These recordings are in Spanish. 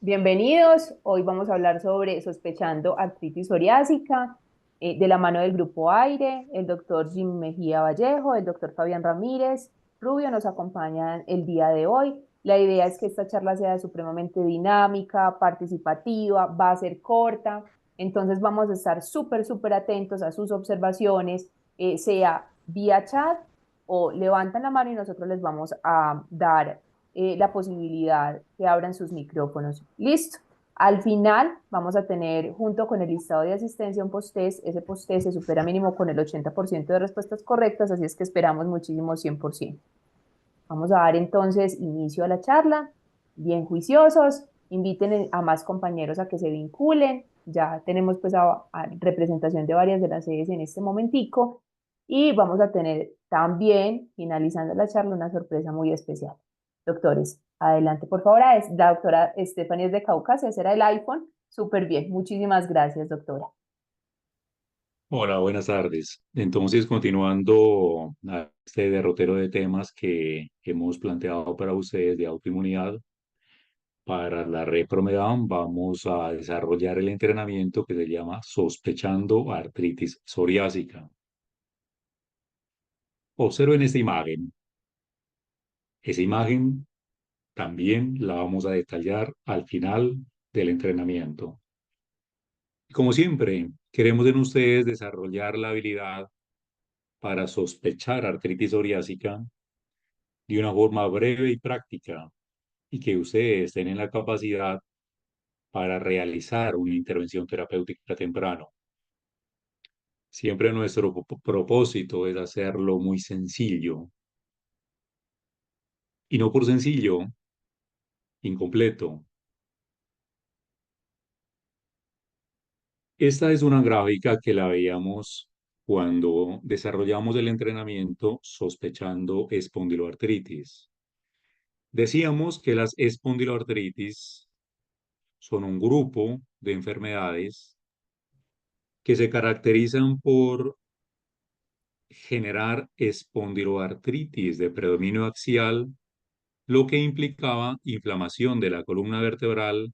Bienvenidos. Hoy vamos a hablar sobre sospechando artritis psoriásica de la mano del Grupo Aire. El doctor Jim Mejía Vallejo, el doctor Fabián Ramírez Rubio nos acompañan el día de hoy. La idea es que esta charla sea supremamente dinámica, participativa, va a ser corta. Entonces vamos a estar súper atentos a sus observaciones, sea vía chat o levantan la mano y nosotros les vamos a dar la posibilidad que abran sus micrófonos. Listo. Al final vamos a tener, junto con el listado de asistencia, un post-test. Ese post-test se supera mínimo con el 80% de respuestas correctas, así es que esperamos muchísimo 100%. Vamos a dar entonces inicio a la charla. Bien juiciosos, inviten a más compañeros a que se vinculen. Ya tenemos pues a representación de varias de las sedes en este momentico y vamos a tener también, finalizando la charla, una sorpresa muy especial. Doctores, adelante, por favor. La doctora Stephanie es de Caucasia, ese era el iPhone. Súper bien, muchísimas gracias, doctora. Hola, buenas tardes. Entonces, continuando a este derrotero de temas que hemos planteado para ustedes de autoinmunidad, para la repromedam vamos a desarrollar el entrenamiento que se llama sospechando artritis psoriásica. Observen esta imagen. Esa imagen también la vamos a detallar al final del entrenamiento. Y como siempre, queremos en ustedes desarrollar la habilidad para sospechar artritis psoriásica de una forma breve y práctica y que ustedes tengan la capacidad para realizar una intervención terapéutica temprano. Siempre nuestro propósito es hacerlo muy sencillo y no por sencillo, incompleto. Esta es una gráfica que la veíamos cuando desarrollamos el entrenamiento sospechando espondiloartritis. Decíamos que las espondiloartritis son un grupo de enfermedades que se caracterizan por generar espondiloartritis de predominio axial, lo que implicaba inflamación de la columna vertebral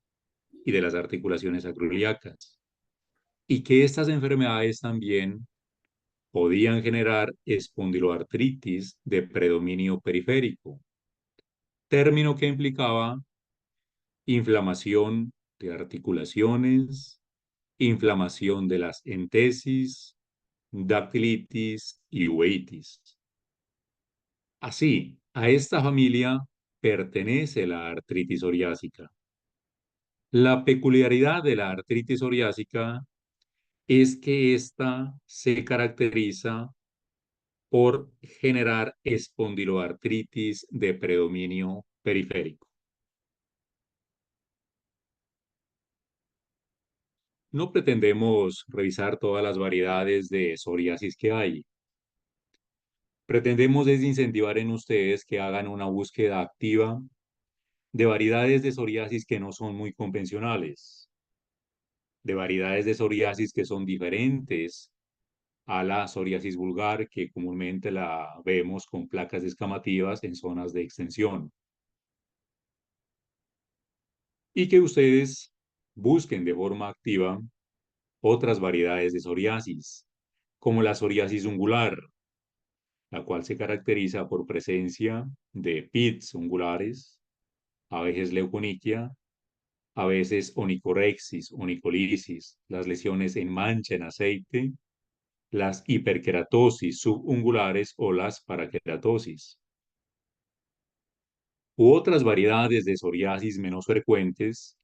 y de las articulaciones acroiliacas, y que estas enfermedades también podían generar espondiloartritis de predominio periférico, término que implicaba inflamación de articulaciones, inflamación de las entesis, dactilitis y uveitis. Así, a esta familia pertenece la artritis psoriásica. La peculiaridad de la artritis psoriásica es que ésta se caracteriza por generar espondiloartritis de predominio periférico. No pretendemos revisar todas las variedades de psoriasis que hay. Pretendemos es incentivar en ustedes que hagan una búsqueda activa de variedades de psoriasis que no son muy convencionales, de variedades de psoriasis que son diferentes a la psoriasis vulgar, que comúnmente la vemos con placas descamativas en zonas de extensión, y que ustedes busquen de forma activa otras variedades de psoriasis, como la psoriasis ungular, la cual se caracteriza por presencia de pits ungulares, a veces leuconiquia, a veces onicorexis, onicolisis, las lesiones en mancha en aceite, las hiperkeratosis subungulares o las parakeratosis, u otras variedades de psoriasis menos frecuentes,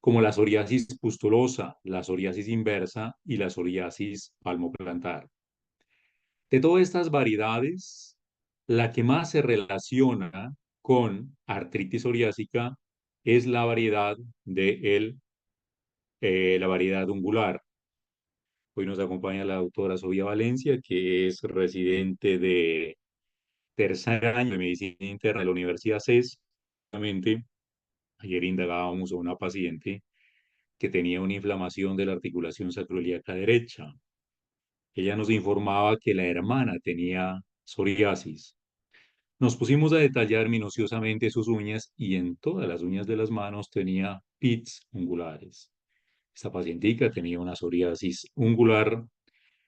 como la psoriasis pustulosa, la psoriasis inversa y la psoriasis palmoplantar. De todas estas variedades, la que más se relaciona con artritis psoriásica es la variedad la variedad ungular. Hoy nos acompaña la doctora Sofía Valencia, que es residente de tercer año de medicina interna de la Universidad CES. Justamente, ayer indagábamos a una paciente que tenía una inflamación de la articulación sacroiliaca derecha. Ella nos informaba que la hermana tenía psoriasis. Nos pusimos a detallar minuciosamente sus uñas y en todas las uñas de las manos tenía pits ungulares. Esta pacientica tenía una psoriasis ungular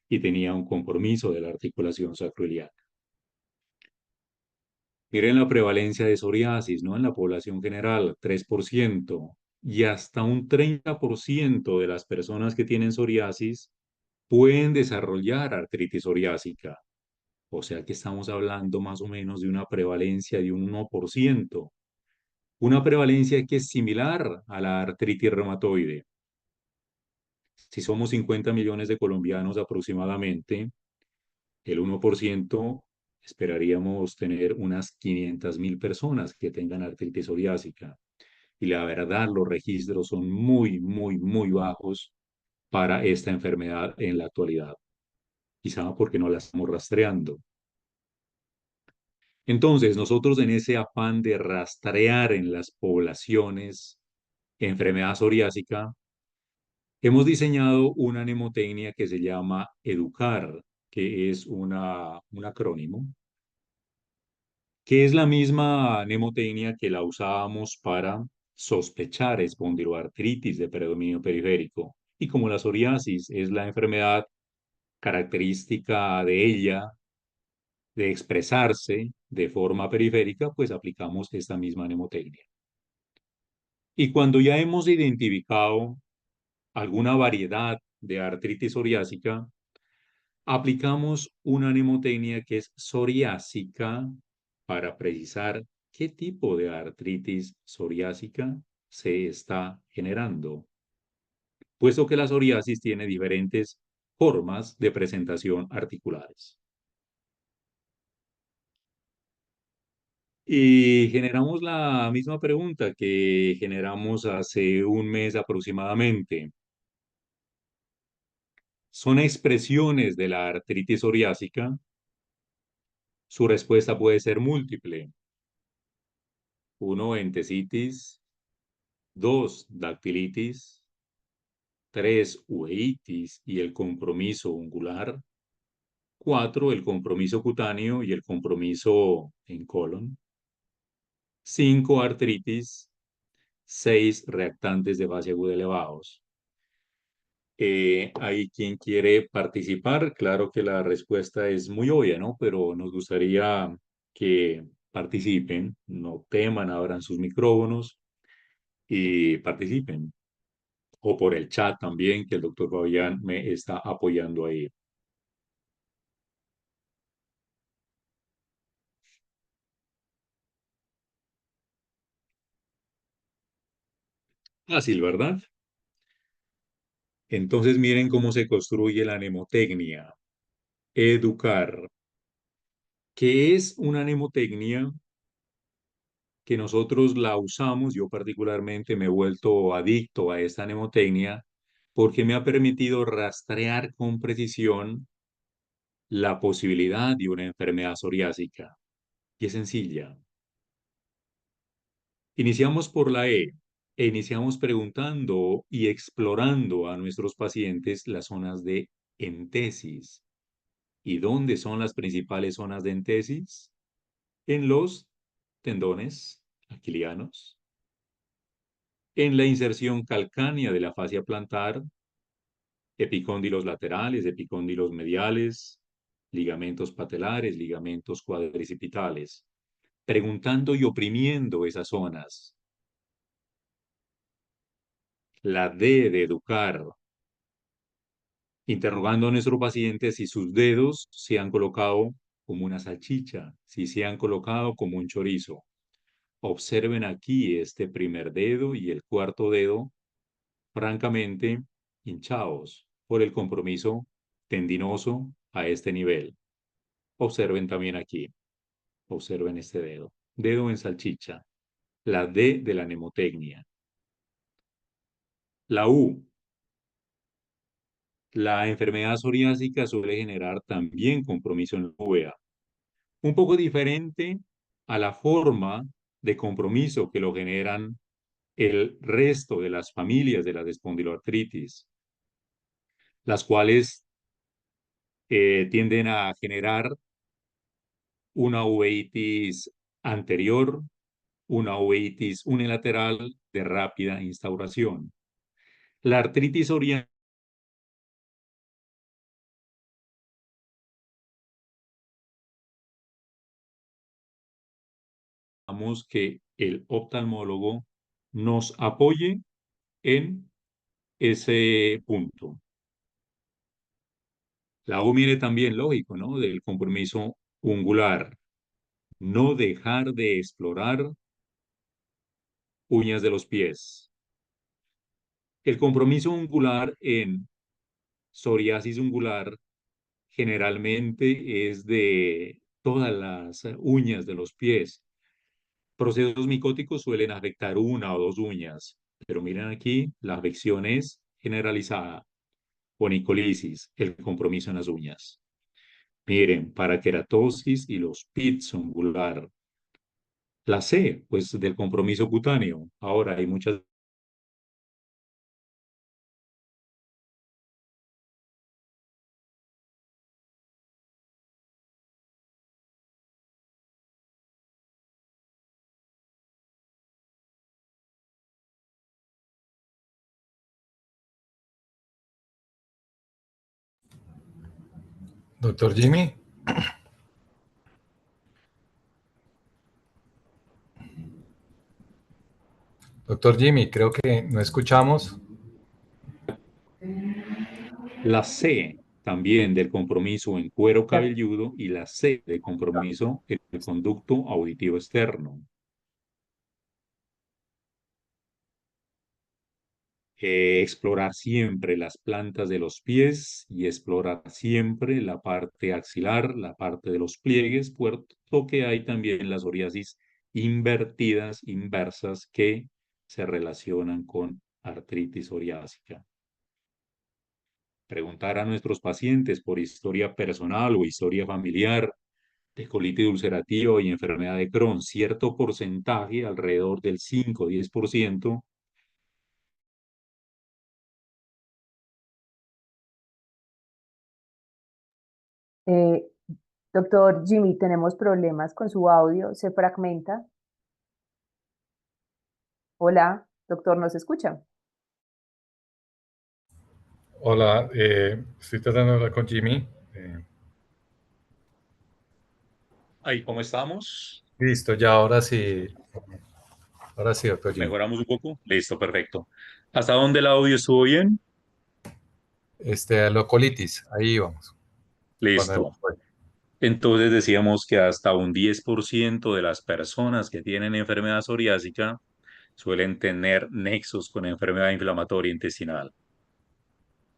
y tenía un compromiso de la articulación sacroiliaca. Miren la prevalencia de psoriasis, ¿no? En la población general, 3%, y hasta un 30% de las personas que tienen psoriasis pueden desarrollar artritis psoriásica. O sea que estamos hablando más o menos de una prevalencia de un 1%. Una prevalencia que es similar a la artritis reumatoide. Si somos 50 millones de colombianos aproximadamente, el 1% esperaríamos tener unas 500.000 personas que tengan artritis psoriásica. Y la verdad, los registros son muy, muy, muy bajos para esta enfermedad en la actualidad. Quizá porque no la estamos rastreando. Entonces, nosotros en ese afán de rastrear en las poblaciones enfermedad psoriásica, hemos diseñado una mnemotecnia que se llama EDUCAR, que es un acrónimo, que es la misma mnemotecnia que la usábamos para sospechar espondiloartritis de predominio periférico. Y como la psoriasis es la enfermedad característica de ella, de expresarse de forma periférica, pues aplicamos esta misma mnemotecnia. Y cuando ya hemos identificado alguna variedad de artritis psoriásica, aplicamos una mnemotecnia que es psoriásica para precisar qué tipo de artritis psoriásica se está generando, puesto que la psoriasis tiene diferentes formas de presentación articulares. Y generamos la misma pregunta que generamos hace un mes aproximadamente. ¿Son expresiones de la artritis psoriásica? Su respuesta puede ser múltiple. 1, entesitis. 2, dactilitis. 3, uveitis y el compromiso ungular. 4, el compromiso cutáneo y el compromiso en colon. 5, artritis. 6, reactantes de fase aguda elevados. ¿Hay quien quiere participar? Claro que la respuesta es muy obvia, ¿no? Pero nos gustaría que participen, no teman, abran sus micrófonos y participen. O por el chat también, que el doctor Fabián me está apoyando ahí. Fácil, ¿verdad? Entonces miren cómo se construye la mnemotecnia. Educar. ¿Qué es una mnemotecnia? Que nosotros la usamos, yo particularmente me he vuelto adicto a esta mnemotecnia porque me ha permitido rastrear con precisión la posibilidad de una enfermedad psoriásica. Y es sencilla. Iniciamos por la E iniciamos preguntando y explorando a nuestros pacientes las zonas de entesis. ¿Y dónde son las principales zonas de entesis? En los tendones aquilianos, en la inserción calcánea de la fascia plantar, epicóndilos laterales, epicóndilos mediales, ligamentos patelares, ligamentos cuadricipitales, preguntando y oprimiendo esas zonas. La D de educar, interrogando a nuestro paciente si sus dedos se han colocado como una salchicha, si se han colocado como un chorizo. Observen aquí este primer dedo y el cuarto dedo francamente hinchados por el compromiso tendinoso a este nivel. Observen también aquí, observen este dedo, dedo en salchicha, la D de la mnemotecnia. La U, la enfermedad psoriásica suele generar también compromiso en la uvea, un poco diferente a la forma de compromiso que lo generan el resto de las familias de la espondiloartritis, las cuales tienden a generar una uveitis anterior, una uveitis unilateral de rápida instauración. La artritis psoriásica que el oftalmólogo nos apoye en ese punto. La U viene también lógico, ¿no? Del compromiso ungular. No dejar de explorar uñas de los pies. El compromiso ungular en psoriasis ungular generalmente es de todas las uñas de los pies. Procesos micóticos suelen afectar una o dos uñas, pero miren aquí, la afección es generalizada. Onicolisis, el compromiso en las uñas. Miren, paraqueratosis y los pits ungular. La C, pues del compromiso cutáneo. Ahora hay muchas. Doctor Jimmy, doctor Jimmy, creo que no escuchamos. La C también del compromiso en cuero Ya. cabelludo y la C de compromiso en el conducto auditivo externo. Explorar siempre las plantas de los pies y explorar siempre la parte axilar, la parte de los pliegues, puesto que hay también las psoriasis invertidas, inversas, que se relacionan con artritis psoriásica. Preguntar a nuestros pacientes por historia personal o historia familiar de colitis ulcerativa y enfermedad de Crohn, cierto porcentaje, alrededor del 5 o 10%. Eh, Doctor Jimmy, tenemos problemas con su audio, se fragmenta. Hola, doctor, ¿nos escucha? Hola, estoy tratando de hablar con Jimmy. Ahí, ¿cómo estamos? Listo, ya ahora sí, doctor Jimmy. ¿Mejoramos un poco? Listo, perfecto. ¿Hasta dónde el audio estuvo bien? Locolitis, ahí vamos. Cuando Listo. Entonces decíamos que hasta un 10% de las personas que tienen enfermedad psoriásica suelen tener nexos con enfermedad inflamatoria intestinal.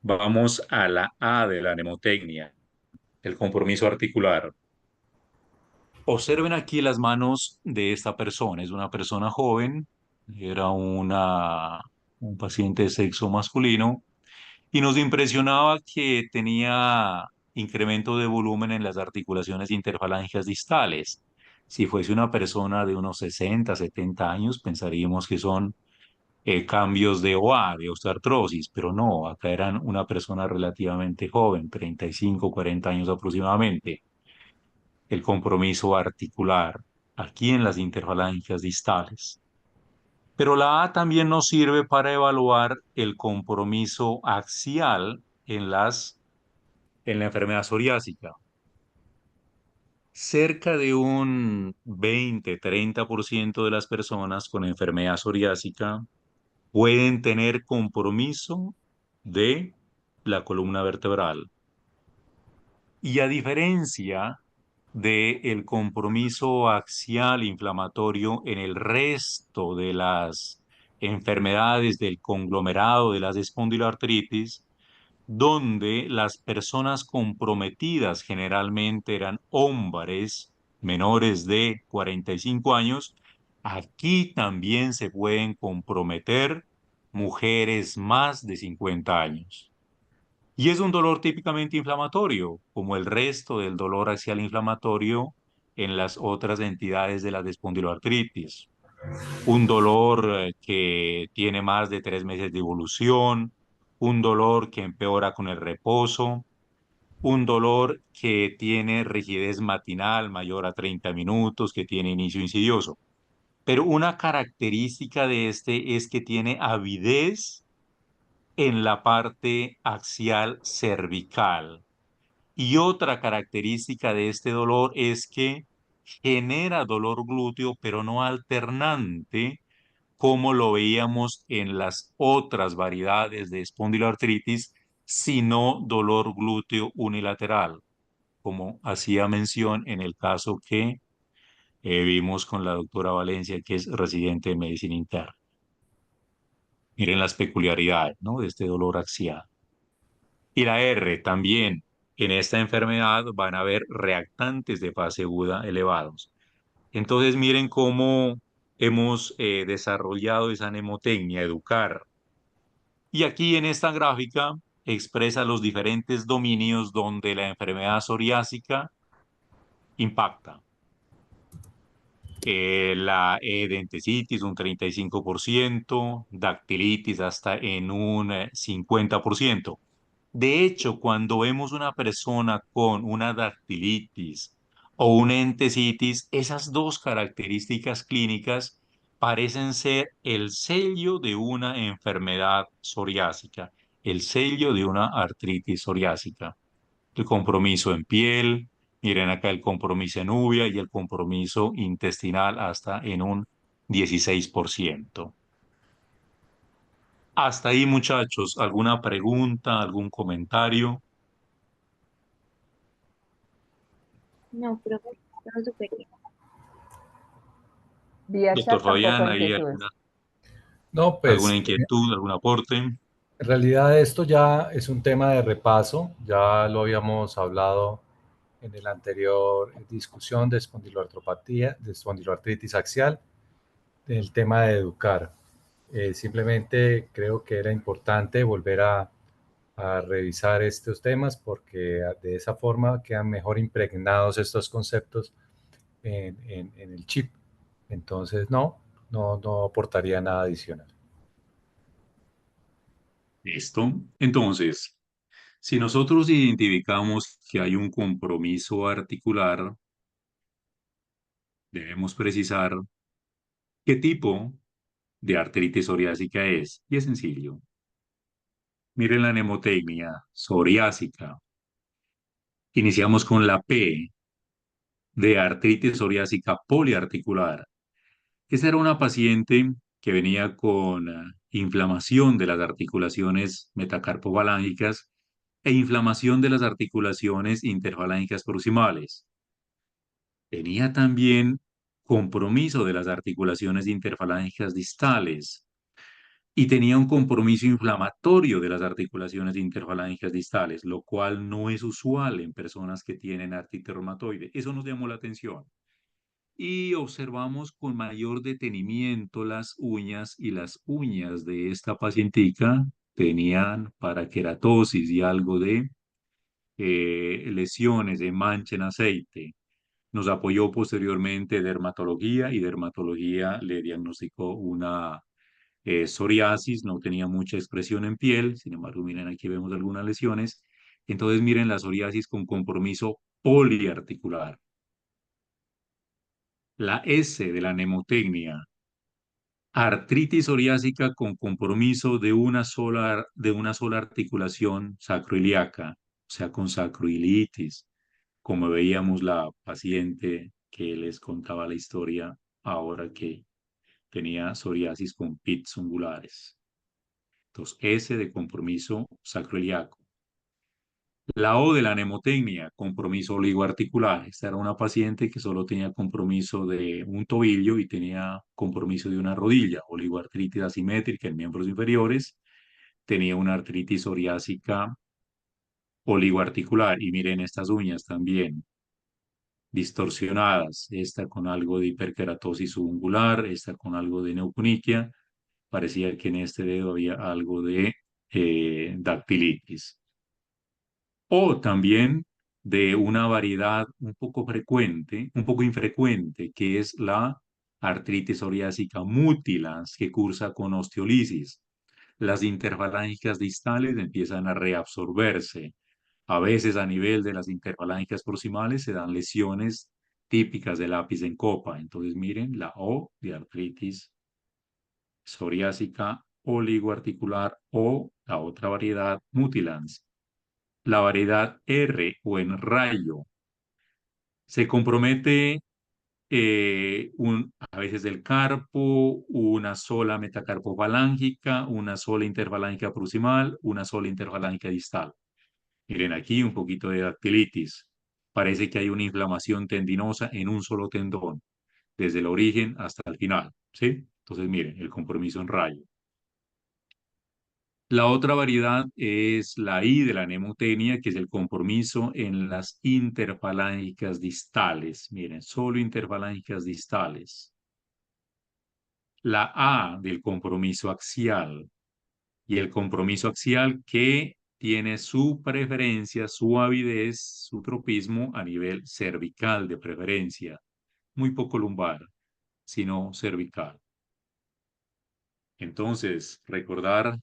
Vamos a la A de la mnemotecnia, el compromiso articular. Observen aquí las manos de esta persona. Es una persona joven, era un paciente de sexo masculino y nos impresionaba que tenía incremento de volumen en las articulaciones interfalángeas distales. Si fuese una persona de unos 60, 70 años, pensaríamos que son cambios de OA, de osteoartrosis, pero no, acá eran una persona relativamente joven, 35, 40 años aproximadamente. El compromiso articular, aquí en las interfalángeas distales. Pero la A también nos sirve para evaluar el compromiso axial en la enfermedad psoriásica. Cerca de un 20-30% de las personas con enfermedad psoriásica pueden tener compromiso de la columna vertebral. Y a diferencia del compromiso axial inflamatorio en el resto de las enfermedades del conglomerado de las espondiloartritis, donde las personas comprometidas generalmente eran hombres menores de 45 años, aquí también se pueden comprometer mujeres más de 50 años. Y es un dolor típicamente inflamatorio, como el resto del dolor axial inflamatorio en las otras entidades de la espondiloartritis. Un dolor que tiene más de 3 meses de evolución, un dolor que empeora con el reposo, un dolor que tiene rigidez matinal mayor a 30 minutos, que tiene inicio insidioso. Pero una característica de este es que tiene avidez en la parte axial cervical. Y otra característica de este dolor es que genera dolor glúteo, pero no alternante, como lo veíamos en las otras variedades de espondiloartritis, sino dolor glúteo unilateral, como hacía mención en el caso que vimos con la doctora Valencia, que es residente de medicina interna. Miren las peculiaridades, ¿no?, de este dolor axial. Y la R también. En esta enfermedad van a haber reactantes de fase aguda elevados. Entonces, miren cómo hemos desarrollado esa mnemotecnia, educar. Y aquí en esta gráfica expresa los diferentes dominios donde la enfermedad psoriásica impacta. La denticitis un 35%, dactilitis hasta en un 50%. De hecho, cuando vemos una persona con una dactilitis o una entesitis, esas dos características clínicas parecen ser el sello de una enfermedad psoriásica, el sello de una artritis psoriásica. El compromiso en piel, miren acá el compromiso en uvea y el compromiso intestinal hasta en un 16%. Hasta ahí, muchachos, ¿alguna pregunta, algún comentario? No, profe, todo súper bien. Vía Doctor chat tampoco Fabián, hay ¿hay inquietudes. No, alguna pues inquietud, algún aporte? en realidad esto ya es un tema de repaso, ya lo habíamos hablado en la anterior discusión de espondiloartropatía, de espondiloartritis axial, el tema de educar. Simplemente creo que era importante volver a revisar estos temas porque de esa forma quedan mejor impregnados estos conceptos en el chip. Entonces, no aportaría nada adicional. Listo. Entonces, si nosotros identificamos que hay un compromiso articular, debemos precisar qué tipo de artritis psoriásica es. Y es sencillo. Miren la mnemotecnia psoriásica. Iniciamos con la P de artritis psoriásica poliarticular. Esta era una paciente que venía con inflamación de las articulaciones metacarpofalángicas e inflamación de las articulaciones interfalángicas proximales. Tenía también compromiso de las articulaciones interfalángicas distales y tenía un compromiso inflamatorio de las articulaciones interfalángicas distales, lo cual no es usual en personas que tienen artritis reumatoide. Eso nos llamó la atención. Y observamos con mayor detenimiento las uñas, y las uñas de esta pacientica tenían paraqueratosis y algo de lesiones de mancha en aceite. Nos apoyó posteriormente dermatología, y dermatología le diagnosticó una psoriasis. No tenía mucha expresión en piel, sin embargo, miren, aquí vemos algunas lesiones. Entonces, miren la psoriasis con compromiso poliarticular. La S de la mnemotecnia: artritis psoriásica con compromiso de una sola articulación sacroiliaca, o sea, con sacroiliitis, como veíamos la paciente que les contaba la historia ahora, que tenía psoriasis con pits ungulares. Entonces, S de compromiso sacroiliaco. La O de la mnemotecnia, compromiso oligoarticular. Esta era una paciente que solo tenía compromiso de un tobillo y tenía compromiso de una rodilla, oligoartritis asimétrica en miembros inferiores. Tenía una artritis psoriásica oligoarticular. Y miren estas uñas también distorsionadas, esta con algo de hiperkeratosis subungular, esta con algo de neuponiquia. Parecía que en este dedo había algo de dactilitis. O también de una variedad un poco frecuente, un poco infrecuente, que es la artritis psoriásica mutilans, que cursa con osteolisis. Las interfalángicas distales empiezan a reabsorberse. A veces a nivel de las interfalángicas proximales se dan lesiones típicas del lápiz en copa. Entonces, miren, la O de artritis psoriásica oligoarticular o la otra variedad mutilans. La variedad R o en rayo se compromete a veces del carpo, una sola metacarpofalángica, una sola interfalángica proximal, una sola interfalángica distal. Miren aquí un poquito de dactilitis. Parece que hay una inflamación tendinosa en un solo tendón, desde el origen hasta el final, ¿sí? Entonces, miren, el compromiso en rayo. La otra variedad es la I de la nemotenia, que es el compromiso en las interfalángicas distales. Miren, solo interfalángicas distales. La A del compromiso axial y el compromiso axial que tiene su preferencia, su avidez, su tropismo a nivel cervical de preferencia. Muy poco lumbar, sino cervical. Entonces, recordar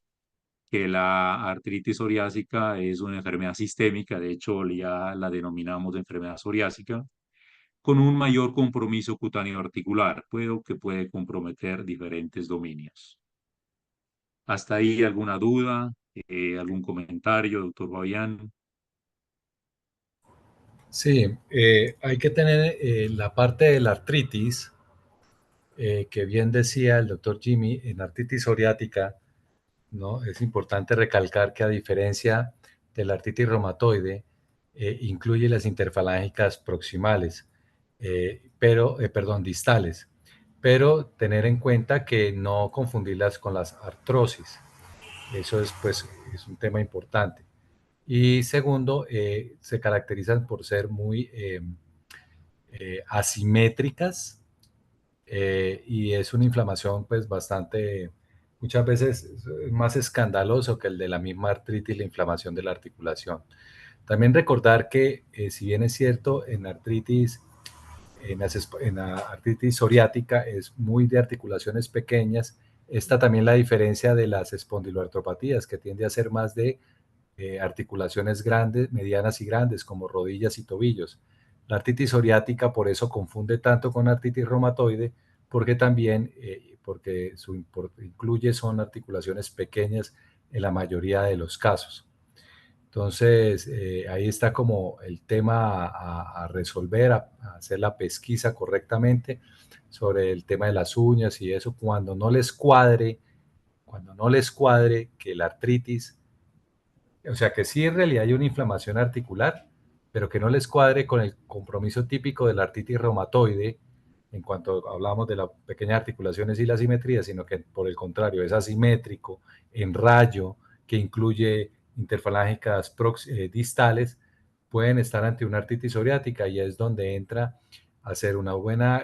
que la artritis psoriásica es una enfermedad sistémica, de hecho ya la denominamos de enfermedad psoriásica, con un mayor compromiso cutáneo articular, que puede comprometer diferentes dominios. ¿Hasta ahí alguna duda, algún comentario, doctor Fabián? Sí, hay que tener la parte de la artritis, que bien decía el doctor Jimmy, en artritis psoriática, ¿no? Es importante recalcar que a diferencia de la artritis reumatoide, incluye las interfalángicas proximales, perdón, distales, pero tener en cuenta que no confundirlas con las artrosis. Eso es, pues, es un tema importante. Y segundo, se caracterizan por ser muy asimétricas, y es una inflamación pues bastante, muchas veces es más escandaloso que el de la misma artritis, la inflamación de la articulación. También recordar que si bien es cierto en artritis, en la artritis psoriática es muy de articulaciones pequeñas, está también la diferencia de las espondiloartropatías, que tiende a ser más de articulaciones grandes, medianas y grandes, como rodillas y tobillos. La artritis psoriática por eso confunde tanto con artritis reumatoide, porque también incluye son articulaciones pequeñas en la mayoría de los casos. Entonces, ahí está como el tema a resolver, a hacer la pesquisa correctamente sobre el tema de las uñas y eso, cuando no les cuadre que la artritis, o sea, que sí en realidad hay una inflamación articular, pero que no les cuadre con el compromiso típico de la artritis reumatoide, en cuanto hablamos de las pequeñas articulaciones y la simetría, sino que por el contrario es asimétrico, en rayo, que incluye interfalángicas distales, pueden estar ante una artritis psoriática y es donde entra a hacer una buena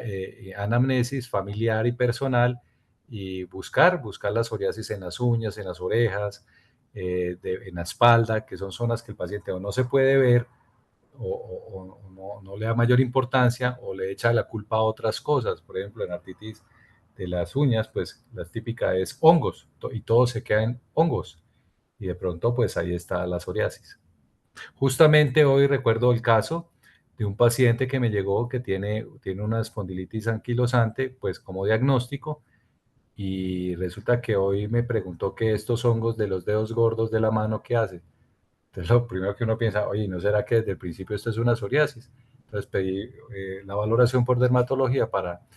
anamnesis familiar y personal y buscar la psoriasis en las uñas, en las orejas, en la espalda, que son zonas que el paciente o no se puede ver o no le da mayor importancia o le echa la culpa a otras cosas. Por ejemplo, en artritis de las uñas, pues la típica es hongos y todo se queda en hongos. Y de pronto, pues ahí está la psoriasis. Justamente hoy recuerdo el caso de un paciente que me llegó que tiene una espondilitis anquilosante, pues como diagnóstico, y resulta que hoy me preguntó que estos hongos de los dedos gordos de la mano, ¿qué hacen? Entonces lo primero que uno piensa, oye, ¿no será que desde el principio esto es una psoriasis? Entonces pedí la valoración por dermatología para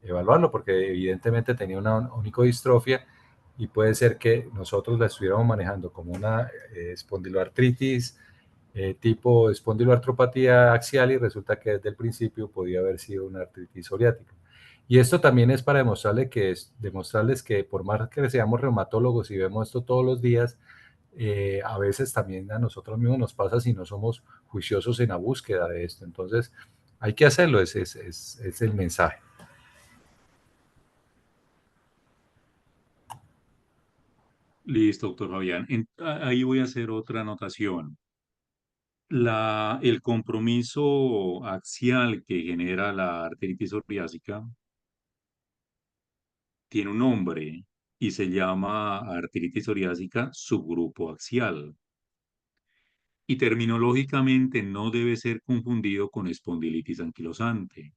evaluarlo, porque evidentemente tenía una onicodistrofia y puede ser que nosotros la estuviéramos manejando como una espondiloartritis tipo espondiloartropatía axial y resulta que desde el principio podía haber sido una artritis psoriática. Y esto también es para demostrarles que por más que seamos reumatólogos y vemos esto todos los días, a veces también a nosotros mismos nos pasa si no somos juiciosos en la búsqueda de esto. Entonces, hay que hacerlo, es el mensaje. Listo, doctor Fabián. Ahí voy a hacer otra anotación. El compromiso axial que genera la artritis psoriásica tiene un nombre y se llama artritis psoriásica subgrupo axial. y terminológicamente no debe ser confundido con espondilitis anquilosante.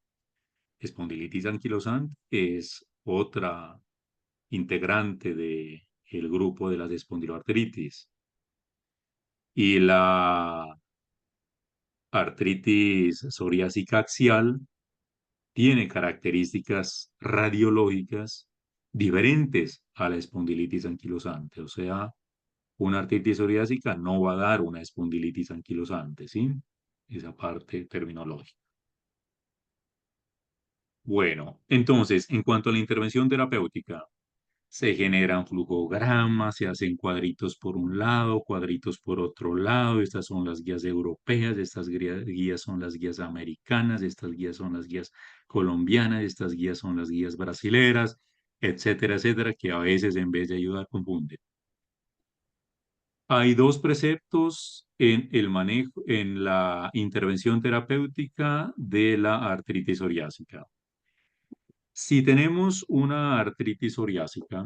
Espondilitis anquilosante es otra integrante del grupo de las espondiloartritis. Y la artritis psoriásica axial tiene características radiológicas diferentes a la espondilitis anquilosante. O sea, una artritis psoriásica no va a dar una espondilitis anquilosante, ¿sí? Esa parte terminológica. Bueno, entonces, en cuanto a la intervención terapéutica, se generan flujogramas, se hacen cuadritos por un lado, cuadritos por otro lado. Estas son las guías europeas, estas guías son las guías americanas, estas guías son las guías colombianas, estas guías son las guías brasileras, etcétera, etcétera, que a veces en vez de ayudar confunden. Hay dos preceptos en el manejo, en la intervención terapéutica de la artritis psoriásica. Si tenemos una artritis psoriásica,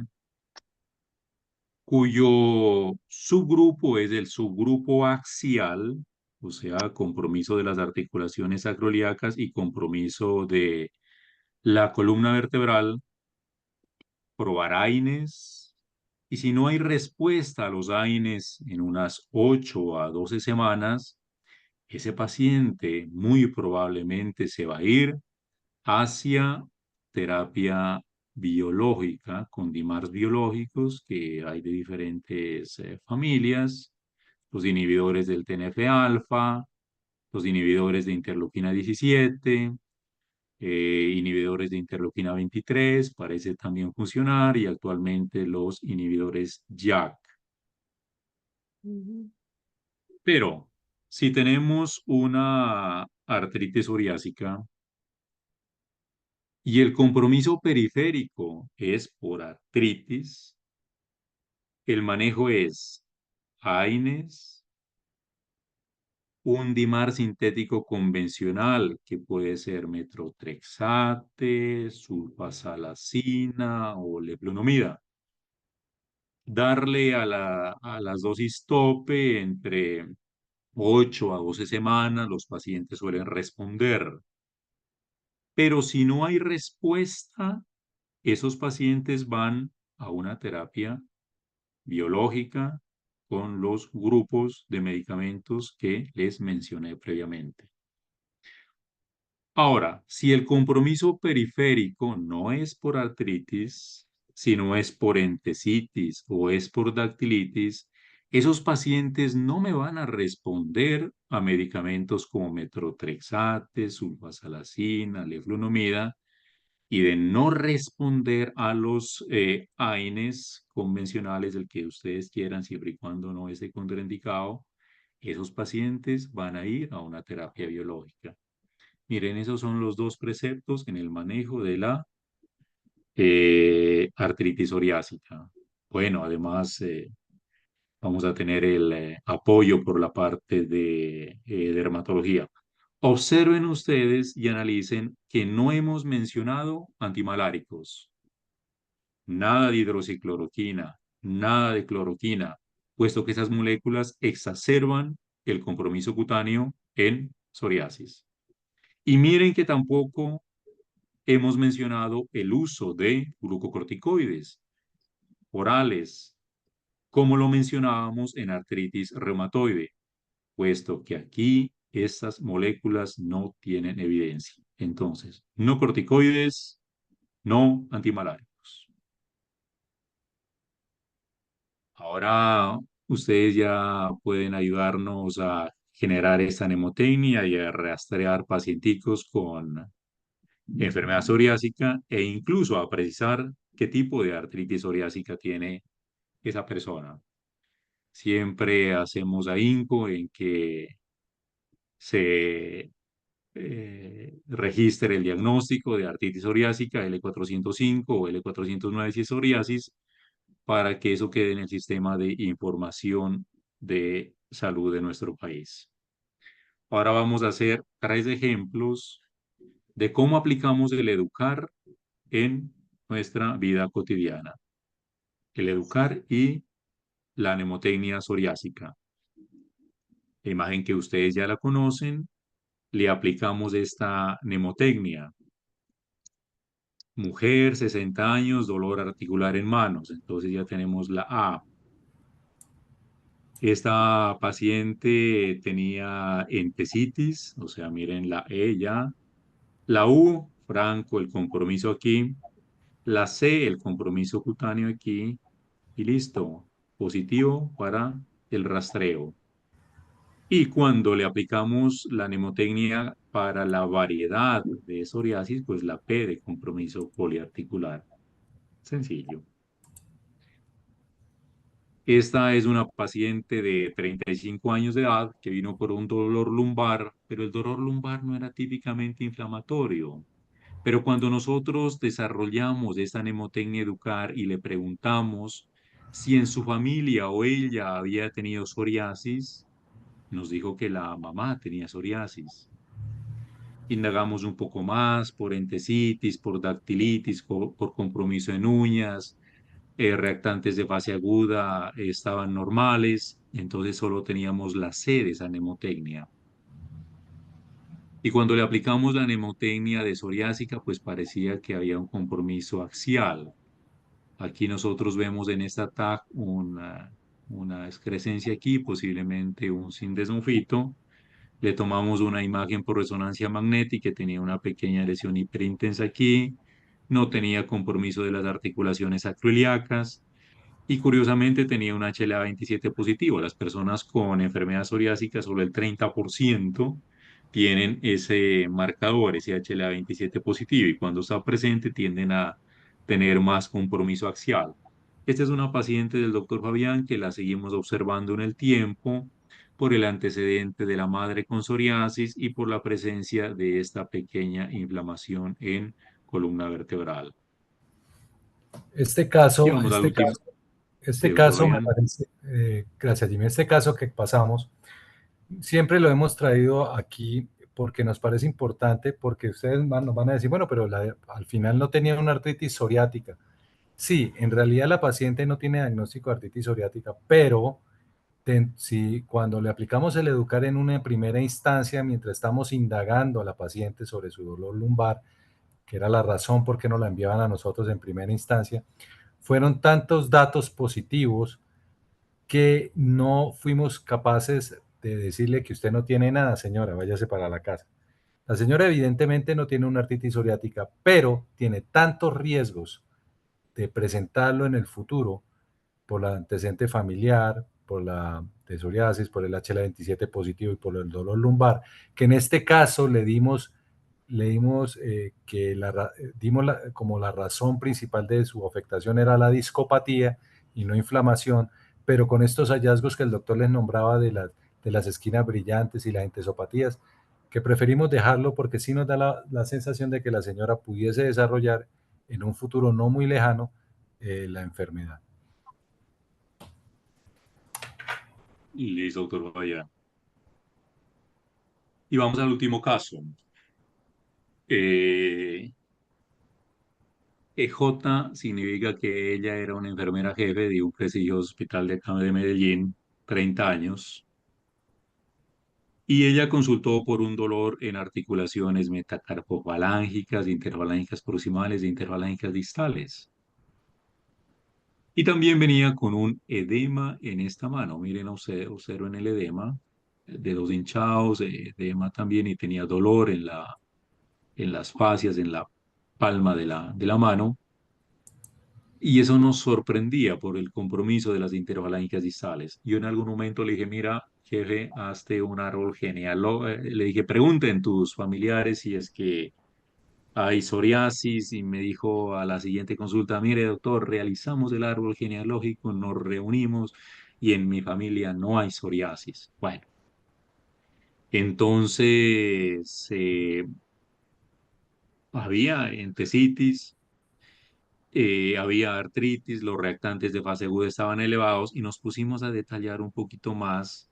cuyo subgrupo es el subgrupo axial, o sea, compromiso de las articulaciones sacroiliacas y compromiso de la columna vertebral, probar AINES. Y si no hay respuesta a los AINES en unas 8 a 12 semanas, ese paciente muy probablemente se va a ir hacia terapia biológica con DIMARs biológicos que hay de diferentes familias, los inhibidores del TNF-alfa, los inhibidores de interleuquina 17, inhibidores de interleuquina 23, parece también funcionar, y actualmente los inhibidores JAK. Ujú. Pero si tenemos una artritis psoriásica, y el compromiso periférico es por artritis, el manejo es AINES, un dimar sintético convencional que puede ser metotrexate, sulfasalazina o leflunomida. Darle a las dosis tope entre 8 a 12 semanas, los pacientes suelen responder. Pero si no hay respuesta, esos pacientes van a una terapia biológica con los grupos de medicamentos que les mencioné previamente. Ahora, si el compromiso periférico no es por artritis, sino es por entesitis o es por dactilitis, esos pacientes no me van a responder a medicamentos como metotrexate, sulfasalazina, leflunomida, y de no responder a los AINES convencionales, el que ustedes quieran, siempre y cuando no esté contraindicado, esos pacientes van a ir a una terapia biológica. Miren, esos son los dos preceptos en el manejo de la artritis psoriásica. Bueno, además vamos a tener el apoyo por la parte de dermatología. Observen ustedes y analicen que no hemos mencionado antimaláricos, nada de hidroxicloroquina, nada de cloroquina, puesto que esas moléculas exacerban el compromiso cutáneo en psoriasis. Y miren que tampoco hemos mencionado el uso de glucocorticoides orales, como lo mencionábamos en artritis reumatoide, puesto que aquí estas moléculas no tienen evidencia. Entonces, no corticoides, no antimaláricos. Ahora ustedes ya pueden ayudarnos a generar esta mnemotecnia y a rastrear pacienticos con enfermedad psoriásica e incluso a precisar qué tipo de artritis psoriásica tiene esa persona. Siempre hacemos ahínco en que se registre el diagnóstico de artritis psoriásica L405 o L409 si es psoriasis, para que eso quede en el sistema de información de salud de nuestro país. Ahora vamos a hacer 3 ejemplos de cómo aplicamos el educar en nuestra vida cotidiana. El educar y la mnemotecnia psoriásica. la imagen que ustedes ya la conocen, le aplicamos esta mnemotecnia. Mujer, 60 años, dolor articular en manos. Entonces ya tenemos la A. Esta paciente tenía entesitis, o sea, miren la E ya. La U, franco, el compromiso aquí. La C, el compromiso cutáneo aquí. Y listo, positivo para el rastreo. Y cuando le aplicamos la mnemotecnia para la variedad de psoriasis, pues la P de compromiso poliarticular. Sencillo. Esta es una paciente de 35 años de edad que vino por un dolor lumbar, pero el dolor lumbar no era típicamente inflamatorio. Pero cuando nosotros desarrollamos esta mnemotecnia educar y le preguntamos si en su familia o ella había tenido psoriasis, nos dijo que la mamá tenía psoriasis. Indagamos un poco más por entesitis, por dactilitis, por compromiso en uñas, reactantes de fase aguda estaban normales, entonces solo teníamos la C de esa mnemotecnia. Y cuando le aplicamos la mnemotecnia de psoriásica, pues parecía que había un compromiso axial. Aquí nosotros vemos en esta TAC una excrescencia aquí, posiblemente un sindesmofito. Le tomamos una imagen por resonancia magnética que tenía una pequeña lesión hiperintensa aquí, no tenía compromiso de las articulaciones acroiliacas y curiosamente tenía un HLA-27 positivo. Las personas con enfermedad psoriásica, solo el 30% tienen ese marcador, ese HLA-27 positivo, y cuando está presente tienden a tener más compromiso axial. Esta es una paciente del doctor Fabián que la seguimos observando en el tiempo por el antecedente de la madre con psoriasis y por la presencia de esta pequeña inflamación en columna vertebral. Este Y caso, vamos al este último. caso, Sí, este doctor caso me Fabián. parece, gracias Jimmy, este caso que pasamos, siempre lo hemos traído aquí porque nos parece importante, porque ustedes nos van a decir, bueno, pero al final no tenía una artritis psoriática. Sí, en realidad la paciente no tiene diagnóstico de artritis psoriática, pero si cuando le aplicamos el educar en una primera instancia, mientras estamos indagando a la paciente sobre su dolor lumbar, que era la razón por qué nos la enviaban a nosotros en primera instancia, fueron tantos datos positivos que no fuimos capaces de decirle que usted no tiene nada, señora, váyase para la casa. La señora evidentemente no tiene una artritis psoriática, pero tiene tantos riesgos de presentarlo en el futuro por la antecedente familiar, por la de psoriasis, por el HLA-27 positivo y por el dolor lumbar, que en este caso le dimos que como la razón principal de su afectación era la discopatía y no inflamación, pero con estos hallazgos que el doctor les nombraba de las esquinas brillantes y las entesopatías, que preferimos dejarlo porque sí nos da la sensación de que la señora pudiese desarrollar en un futuro no muy lejano la enfermedad. Listo, doctor Fabián. Y vamos al último caso. Eh, EJ significa que ella era una enfermera jefe de un prestigioso hospital de acá de Medellín, 30 años, y ella consultó por un dolor en articulaciones metacarpofalángicas, interfalángicas proximales e interfalángicas distales. Y también venía con un edema en esta mano. Miren, observen el edema, dedos hinchados, edema también, y tenía dolor en las fascias, en la palma de la mano. Y eso nos sorprendía por el compromiso de las interfalángicas distales. Yo en algún momento le dije, mira, jefe, hazte un árbol genealógico. Le dije, pregunten tus familiares si es que hay psoriasis. Y me dijo a la siguiente consulta, mire, doctor, realizamos el árbol genealógico, nos reunimos y en mi familia no hay psoriasis. Bueno, entonces había entesitis, había artritis, los reactantes de fase aguda estaban elevados y nos pusimos a detallar un poquito más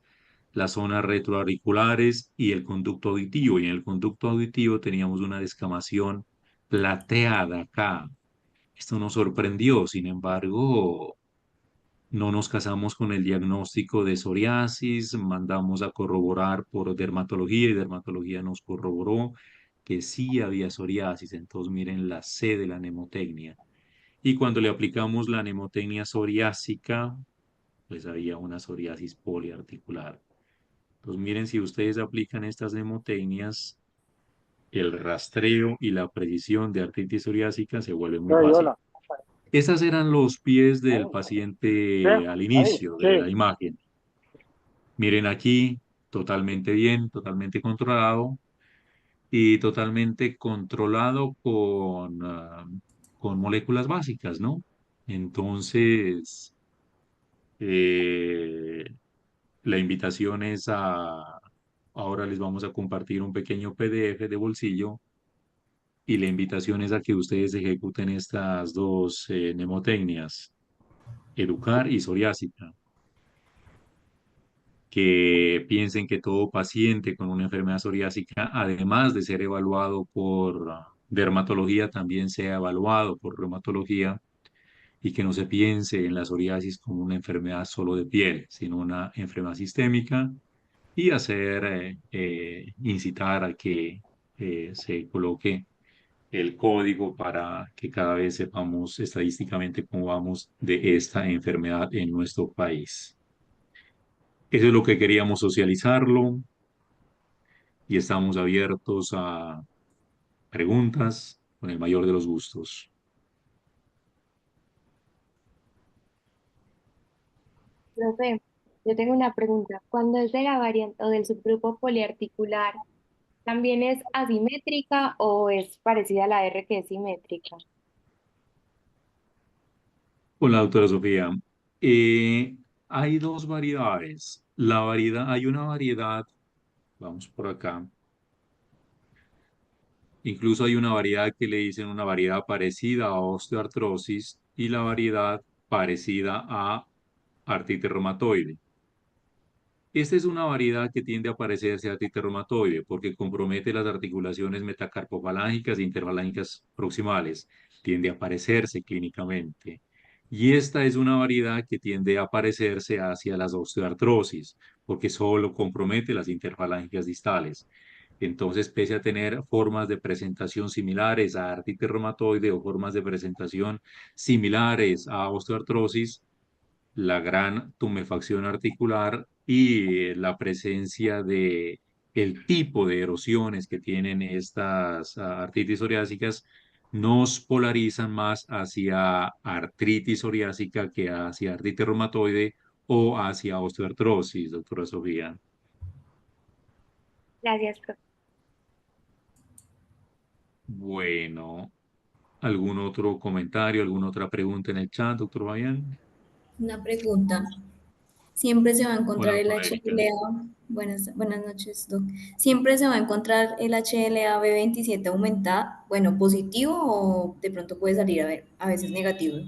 las zonas retroauriculares y el conducto auditivo. Y en el conducto auditivo teníamos una descamación plateada acá. Esto nos sorprendió, sin embargo, No nos casamos con el diagnóstico de psoriasis, mandamos a corroborar por dermatología y dermatología nos corroboró que sí había psoriasis. Entonces miren la C de la nemotecnia. Y cuando le aplicamos la nemotecnia psoriásica, pues había una psoriasis poliarticular. Entonces miren, si ustedes aplican estas nemotecnias, el rastreo y la precisión de artritis psoriásica se vuelve muy fácil. Hola. Estos eran los pies del ¿Qué? paciente al Ahí, inicio de la sí. imagen. Miren aquí, totalmente bien, totalmente controlado y totalmente controlado con moléculas básicas, ¿no? Entonces, eh, la invitación es ahora les vamos a compartir un pequeño PDF de bolsillo y la invitación es a que ustedes ejecuten estas dos mnemotecnias, educar y psoriásica, que piensen que todo paciente con una enfermedad psoriásica, además de ser evaluado por dermatología, también sea evaluado por reumatología y que no se piense en la psoriasis como una enfermedad solo de piel, sino una enfermedad sistémica y incitar a que se coloque el código para que cada vez sepamos estadísticamente cómo vamos de esta enfermedad en nuestro país. Eso es lo que queríamos socializarlo y estamos abiertos a preguntas con el mayor de los gustos. Profe, yo tengo una pregunta. Cuando es de la variante o del subgrupo poliarticular, ¿también es asimétrica o es parecida a la R que es simétrica? Hola, doctora Sofía. Eh, Hay dos variedades. Hay una variedad, vamos por acá. Incluso hay una variedad que le dicen una variedad parecida a osteoartrosis y la variedad parecida a artritis reumatoide. Esta es una variedad que tiende a parecerse a artritis reumatoide porque compromete las articulaciones metacarpofalángicas e interfalángicas proximales. Tiende a parecerse clínicamente. Y esta es una variedad que tiende a parecerse hacia las osteoartrosis porque solo compromete las interfalángicas distales. Entonces, pese a tener formas de presentación similares a artritis reumatoide o formas de presentación similares a osteoartrosis, la gran tumefacción articular y la presencia de el tipo de erosiones que tienen estas artritis psoriásicas nos polarizan más hacia artritis psoriásica que hacia artritis reumatoide o hacia osteoartrosis, doctora Sofía. Gracias, profe. Bueno, ¿algún otro comentario, alguna otra pregunta en el chat, doctor Fabián? Una pregunta. Siempre se va a encontrar Hola, el doctora Erika. HLA. Buenas noches, Doc. Siempre se va a encontrar el HLA B27 aumentada, bueno, positivo o de pronto puede salir a veces negativo.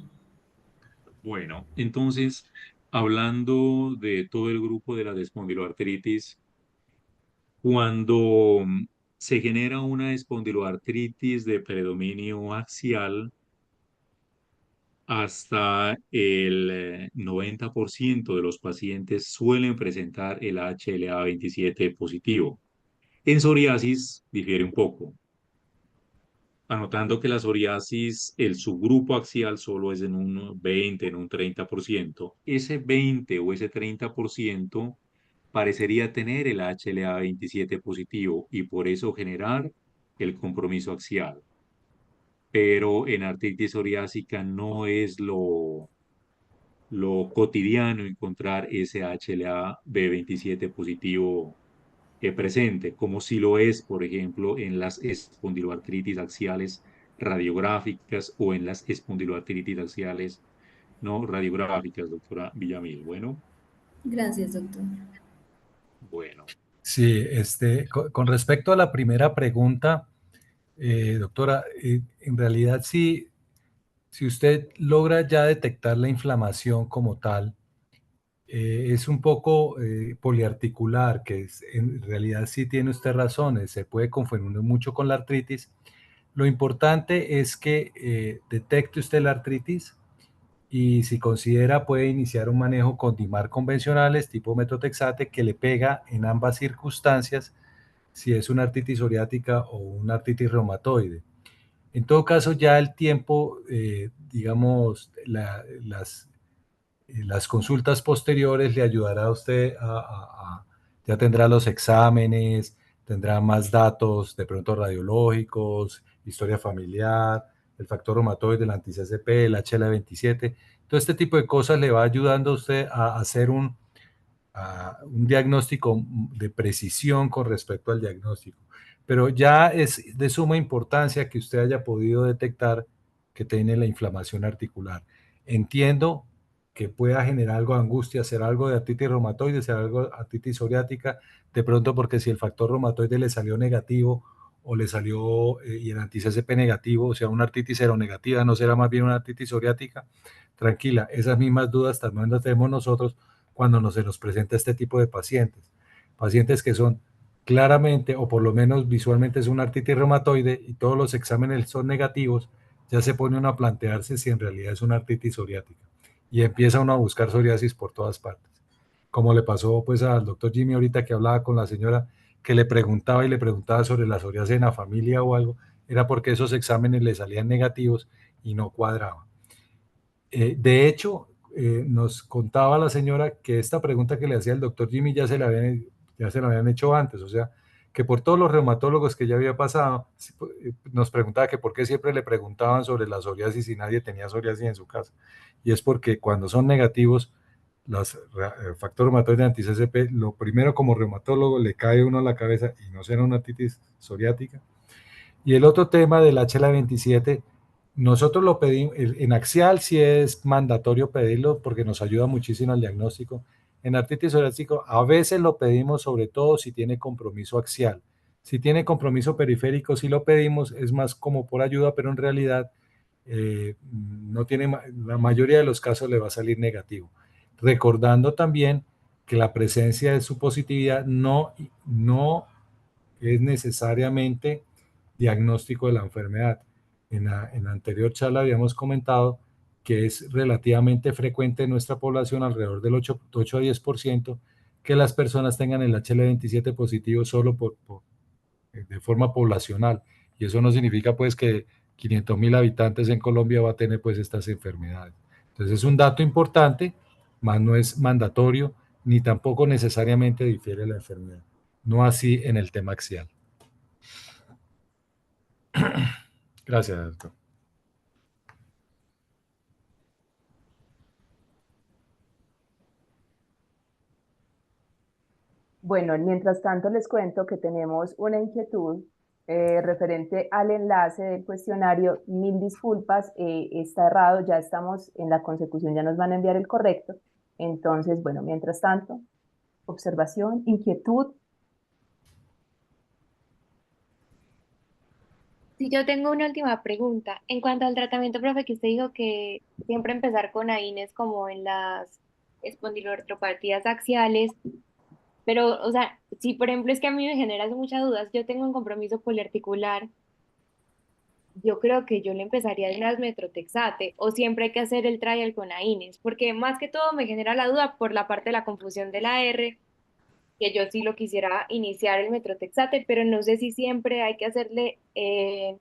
Bueno, entonces, hablando de todo el grupo de la espondiloartritis, cuando se genera una espondiloartritis de predominio axial, hasta el 90% de los pacientes suelen presentar el HLA-27 positivo. En psoriasis difiere un poco, anotando que la psoriasis, el subgrupo axial solo es en un 20, en un 30%. Ese 20 o ese 30% parecería tener el HLA-27 positivo y por eso generar el compromiso axial. Pero en artritis psoriásica no es lo cotidiano encontrar ese HLA-B27 positivo presente, como si lo es, por ejemplo, en las espondiloartritis axiales radiográficas o en las espondiloartritis axiales no radiográficas, doctora Villamil. Gracias, doctor. Bueno, Sí, con respecto a la primera pregunta, doctora, en realidad sí, si usted logra ya detectar la inflamación como tal, es un poco poliarticular, en realidad sí tiene usted razones, se puede confundir mucho con la artritis. Lo importante es que detecte usted la artritis y si considera puede iniciar un manejo con DIMAR convencionales tipo metotrexate que le pega en ambas circunstancias si es una artritis psoriática o una artritis reumatoide. En todo caso, ya el tiempo, digamos, las consultas posteriores le ayudará a usted ya tendrá los exámenes, tendrá más datos de pronto radiológicos, historia familiar, el factor reumatoide, el anti-CCP, el HL27. Todo este tipo de cosas le va ayudando a usted a hacer un diagnóstico de precisión con respecto al diagnóstico. Pero ya es de suma importancia que usted haya podido detectar que tiene la inflamación articular. Entiendo que pueda generar algo de angustia, ser algo de artritis reumatoide, ser algo de artritis psoriática, de pronto porque si el factor reumatoide le salió negativo o le salió y el anti-CCP negativo, o sea, una artritis seronegativa, no será más bien una artritis psoriática. Tranquila, esas mismas dudas también las tenemos nosotros cuando se nos presenta este tipo de pacientes. Pacientes que son claramente, o por lo menos visualmente, es una artritis reumatoide y todos los exámenes son negativos, ya se pone uno a plantearse si en realidad es una artritis psoriática. Y empieza uno a buscar psoriasis por todas partes. Como le pasó pues al doctor Jimmy ahorita que hablaba con la señora que le preguntaba y le preguntaba sobre la psoriasis en la familia o algo, era porque esos exámenes le salían negativos y no cuadraban. De hecho, nos contaba la señora que esta pregunta que le hacía el doctor Jimmy ya se la habían hecho antes, o sea, que por todos los reumatólogos que ya había pasado, nos preguntaba que por qué siempre le preguntaban sobre la psoriasis y nadie tenía psoriasis en su casa. Y es porque cuando son negativos, el factor reumatoide anti-CCP, lo primero como reumatólogo le cae uno a la cabeza y no será una artritis psoriática. Y el otro tema del HLA27, nosotros lo pedimos, en Axial sí es mandatorio pedirlo porque nos ayuda muchísimo al diagnóstico. En artritis psoriásica a veces lo pedimos sobre todo si tiene compromiso axial. Si tiene compromiso periférico sí lo pedimos, es más como por ayuda, pero en realidad no tiene, la mayoría de los casos le va a salir negativo. Recordando también que la presencia de su positividad no es necesariamente diagnóstico de la enfermedad. En la anterior charla habíamos comentado que es relativamente frecuente en nuestra población, alrededor del 8 a 10%, que las personas tengan el HL27 positivo solo de forma poblacional. Y eso no significa pues que 500.000 habitantes en Colombia va a tener pues estas enfermedades. Entonces es un dato importante, más no es mandatorio, ni tampoco necesariamente difiere la enfermedad. No así en el tema axial. Gracias, doctor. Bueno, mientras tanto les cuento que tenemos una inquietud referente al enlace del cuestionario. Mil disculpas, está errado, ya estamos en la consecución, ya nos van a enviar el correcto. Entonces, bueno, mientras tanto, observación, inquietud. Si yo tengo una última pregunta. En cuanto al tratamiento, profe, que usted dijo que siempre empezar con AINES como en las espondiloartropatías axiales, pero, o sea, si por ejemplo es que a mí me genera muchas dudas, yo tengo un compromiso poliarticular, yo creo que yo le empezaría de una vez metrotexate o siempre hay que hacer el trial con AINES, porque más que todo me genera la duda por la parte de la confusión de la R, que yo sí lo quisiera iniciar el metrotexate, pero no sé si siempre hay que hacerle,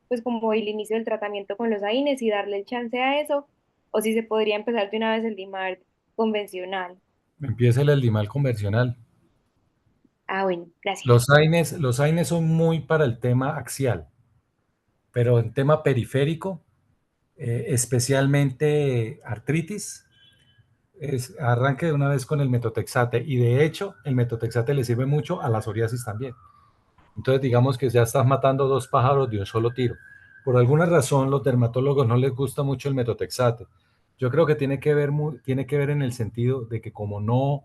pues como el inicio del tratamiento con los AINES y darle el chance a eso, o si se podría empezar de una vez el DIMARD convencional. Empieza el Eldimal convencional. Ah, bueno, gracias. Los AINES son muy para el tema axial, pero en tema periférico, especialmente artritis, arranque de una vez con el metotrexate y de hecho el metotrexate le sirve mucho a la psoriasis también. Entonces digamos que ya estás matando dos pájaros de un solo tiro. Por alguna razón los dermatólogos no les gusta mucho el metotrexate. Yo creo que tiene que ver en el sentido de que como no,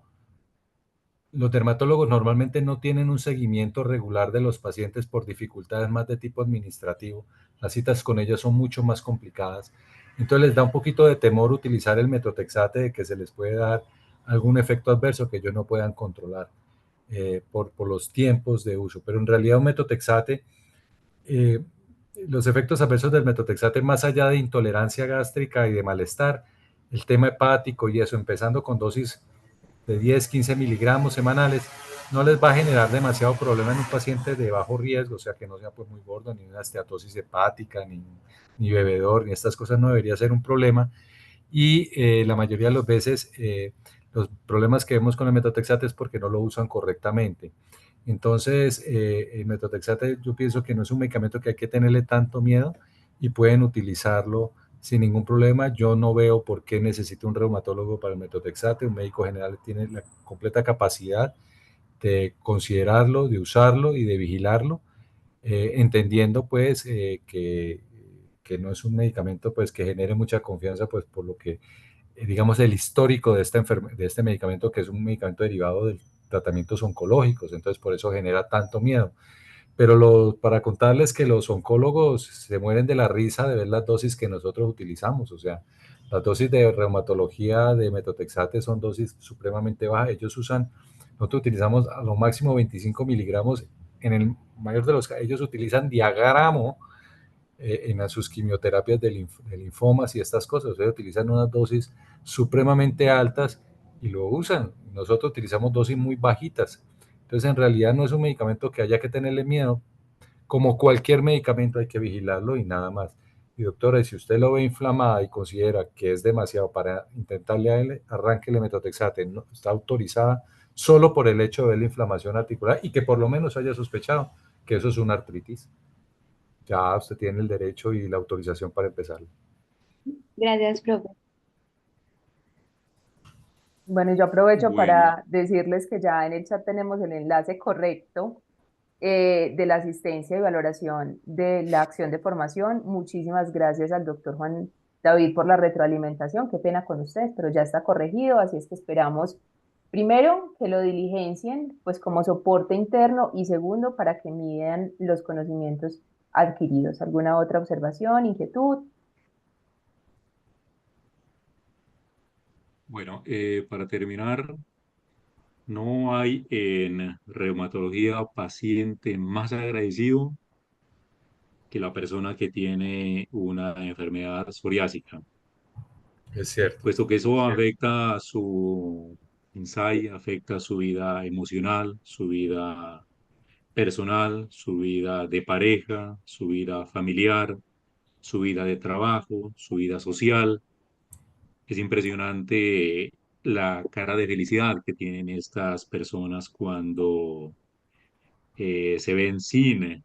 los dermatólogos normalmente no tienen un seguimiento regular de los pacientes por dificultades más de tipo administrativo. Las citas con ellos son mucho más complicadas. Entonces les da un poquito de temor utilizar el metotrexate de que se les puede dar algún efecto adverso que ellos no puedan controlar por los tiempos de uso. Pero en realidad un metotrexate, eh, los efectos adversos del metotrexate más allá de intolerancia gástrica y de malestar, el tema hepático y eso, empezando con dosis de 10, 15 miligramos semanales, no les va a generar demasiado problema en un paciente de bajo riesgo, o sea, que no sea pues muy gordo, ni una esteatosis hepática, ni bebedor, ni estas cosas no debería ser un problema. Y la mayoría de las veces los problemas que vemos con el metotrexate es porque no lo usan correctamente. Entonces, el metotrexate yo pienso que no es un medicamento que hay que tenerle tanto miedo y pueden utilizarlo sin ningún problema. Yo no veo por qué necesita un reumatólogo para el metotrexate. Un médico general tiene la completa capacidad de considerarlo, de usarlo y de vigilarlo, entendiendo pues que no es un medicamento pues que genere mucha confianza pues por lo que digamos el histórico de de este medicamento, que es un medicamento derivado de tratamientos oncológicos, entonces por eso genera tanto miedo. Pero para contarles que los oncólogos se mueren de la risa de ver las dosis que nosotros utilizamos, o sea, las dosis de reumatología de metotrexate son dosis supremamente bajas. Nosotros utilizamos a lo máximo 25 miligramos, en el mayor de los casos, ellos utilizan diagramo en sus quimioterapias de linfomas y estas cosas. Ellos utilizan unas dosis supremamente altas y lo usan. Nosotros utilizamos dosis muy bajitas. Entonces, en realidad no es un medicamento que haya que tenerle miedo. Como cualquier medicamento hay que vigilarlo y nada más. Y doctora, y si usted lo ve inflamada y considera que es demasiado para intentarle a él, arránquele metotrexate. No, está autorizada solo por el hecho de ver la inflamación articular y que por lo menos haya sospechado que eso es una artritis. Ya usted tiene el derecho y la autorización para empezarlo. Gracias, profe. Bueno, yo aprovecho Bueno, para decirles que ya en el chat tenemos el enlace correcto de la asistencia y valoración de la acción de formación. Muchísimas gracias al doctor Juan David por la retroalimentación. Qué pena con ustedes, pero ya está corregido, así es que esperamos, primero, que lo diligencien, pues como soporte interno, y segundo, para que midan los conocimientos adquiridos. ¿Alguna otra observación, inquietud? bueno, para terminar, no hay en reumatología paciente más agradecido que la persona que tiene una enfermedad psoriásica, Es cierto. puesto que eso afecta su insight, afecta su vida emocional, su vida personal, su vida de pareja, su vida familiar, su vida de trabajo, su vida social. Es impresionante la cara de felicidad que tienen estas personas cuando se ven sin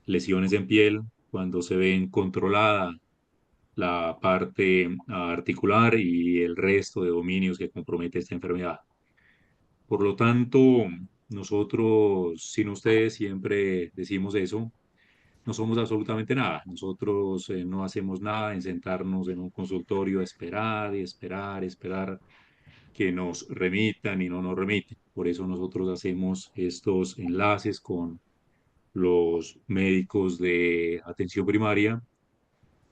lesiones en piel, cuando se ven controlada la parte articular y el resto de dominios que compromete esta enfermedad. Por lo tanto, nosotros, sin ustedes, siempre decimos eso, no somos absolutamente nada. Nosotros no hacemos nada en sentarnos en un consultorio a esperar y esperar, esperar que nos remitan y no nos remiten. Por eso nosotros hacemos estos enlaces con los médicos de atención primaria,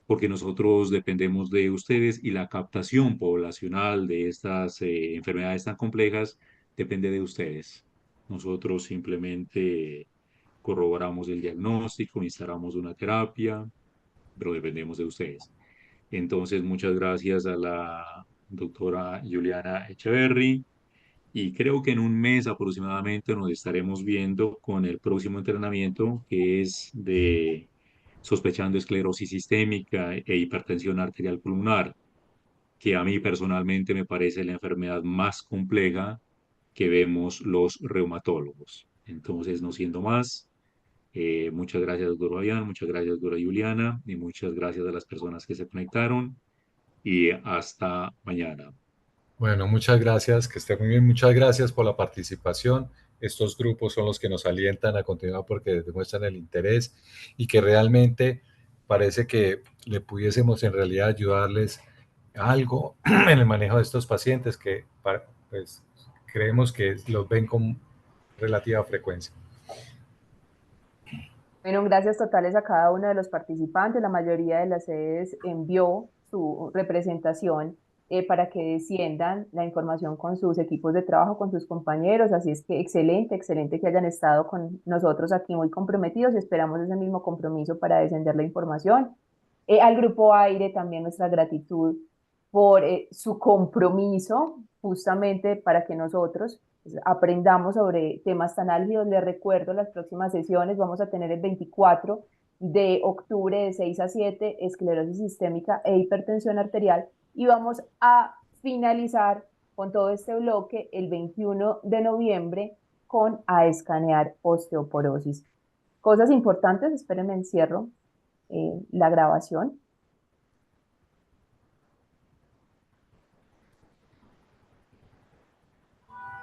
porque nosotros dependemos de ustedes y la captación poblacional de estas enfermedades tan complejas depende de ustedes. Nosotros simplemente corroboramos el diagnóstico, instalamos una terapia, pero dependemos de ustedes. Entonces, muchas gracias a la doctora Juliana Echeverry y creo que en un mes aproximadamente nos estaremos viendo con el próximo entrenamiento que es de sospechando esclerosis sistémica e hipertensión arterial pulmonar, que a mí personalmente me parece la enfermedad más compleja que vemos los reumatólogos. Entonces, no siendo más, muchas gracias, doctor Fabián, muchas gracias, doctora Juliana, y muchas gracias a las personas que se conectaron y hasta mañana. Bueno, muchas gracias, que esté muy bien. Muchas gracias por la participación. Estos grupos son los que nos alientan a continuar porque demuestran el interés y que realmente parece que le pudiésemos en realidad ayudarles algo en el manejo de estos pacientes que pues, creemos que los ven con relativa frecuencia. Bueno, gracias totales a cada uno de los participantes. La mayoría de las sedes envió su representación para que desciendan la información con sus equipos de trabajo, con sus compañeros. Así es que excelente, excelente que hayan estado con nosotros aquí muy comprometidos y esperamos ese mismo compromiso para descender la información. Al Grupo Aire también nuestra gratitud por su compromiso justamente para que nosotros pues, aprendamos sobre temas tan álgidos. Les recuerdo las próximas sesiones, vamos a tener el 24 de octubre de 6 a 7, esclerosis sistémica e hipertensión arterial, y vamos a finalizar con todo este bloque el 21 de noviembre con a escanear osteoporosis. Cosas importantes, espérenme, encierro la grabación.